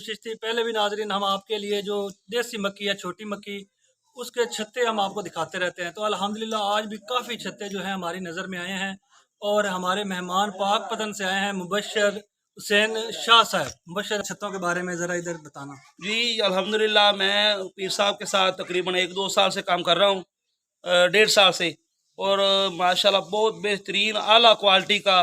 चिश्ती। पहले भी नाजरीन हम आपके लिए जो देसी मक्की है, छोटी मक्की, उसके छत्ते हम आपको दिखाते रहते हैं। तो अल्हम्दुलिल्लाह आज भी काफ़ी छत्ते जो हैं हमारी नज़र में आए हैं और हमारे मेहमान पाकपतन से आए हैं मुबशर हुसैन शाह साहब। मुबशर, छत्तों के बारे में ज़रा इधर बताना। जी अल्हम्दुलिल्लाह, मैं पीर साहब के साथ तकरीबन 1-2 साल से काम कर रहा हूँ, 1.5 साल से। और माशाल्लाह बहुत बेहतरीन आला क्वालिटी का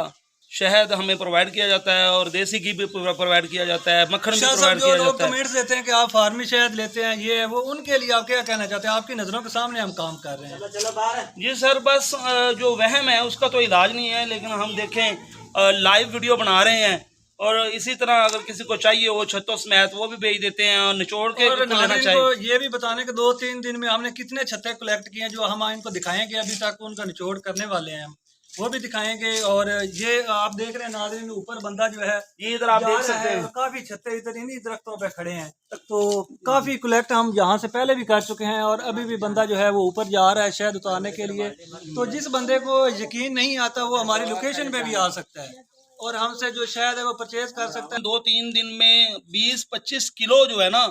शहद हमें प्रोवाइड किया जाता है और देसी घी भी प्रोवाइड किया जाता है, मक्खन भी शाह साहब, प्रोवाइड जो किया लोग जाता है। कमेंट्स देते हैं कि आप फार्मी शहद लेते हैं, ये है वो, उनके लिए आप क्या कहना चाहते हैं? आपकी नज़रों के सामने हम काम कर रहे हैं। जी सर, बस जो वहम है उसका तो इलाज नहीं है, लेकिन हम देखें लाइव वीडियो बना रहे हैं और इसी तरह अगर किसी को चाहिए वो छत्तों समेत वो भी भेज देते हैं और निचोड़ के और लेना नाज़रीन चाहिए। को ये भी बताने के 2-3 दिन में हमने कितने छत्ते कलेक्ट किए हैं, जो हम इनको दिखाएंगे। अभी तक उनका निचोड़ करने वाले हैं हम, वो भी दिखाएंगे। और ये आप देख रहे हैं नाज़रीन, ऊपर बंदा जो है ये इधर आप जा देख रहा सकते है हैं। और काफ़ी छत्ते इधर इन्हीं दरख्तों पे खड़े हैं। तो काफ़ी कलेक्ट हम यहाँ से पहले भी कर चुके हैं और अभी भी बंदा जो है वो ऊपर जा रहा है शहद उतारने के लिए। तो जिस बंदे को यकीन नहीं आता वो हमारी लोकेशन पे भी आ सकता है और हमसे जो शहद है वो परचेज कर सकता है। 2-3 दिन में 20-25 किलो जो है ना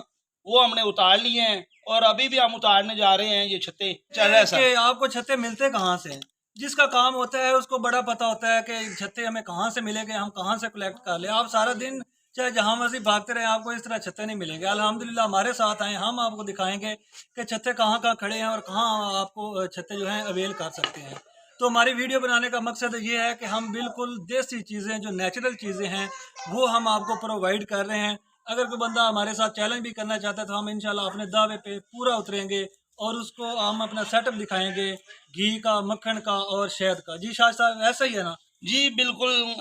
वो हमने उतार लिए हैं और अभी भी हम उतारने जा रहे हैं। ये छत्ते चल रहा है सर। कि आपको छत्ते मिलते कहाँ से हैं? जिसका काम होता है उसको बड़ा पता होता है कि छत्ते हमें कहाँ से मिलेंगे, हम कहाँ से कलेक्ट कर ले। आप सारा दिन चाहे जहाँ मर्जी भागते रहे, आपको इस तरह छत्ते नहीं मिलेंगे। अल्हम्दुलिल्लाह हमारे साथ आए, हम आपको दिखाएंगे कि छत्ते कहाँ कहाँ खड़े हैं और कहाँ आपको छत्ते जो हैं अवेल कर सकते हैं। तो हमारी वीडियो बनाने का मकसद ये है कि हम बिल्कुल देसी चीज़ें, जो नेचुरल चीज़ें हैं, वो हम आपको प्रोवाइड कर रहे हैं। अगर कोई बंदा हमारे साथ चैलेंज भी करना चाहता है तो हम इंशाल्लाह अपने दावे पे पूरा उतरेंगे और उसको हम अपना सेटअप दिखाएंगे, घी का, मक्खन का और शहद का। जी शाह साहब, ऐसा ही है ना? जी बिल्कुल।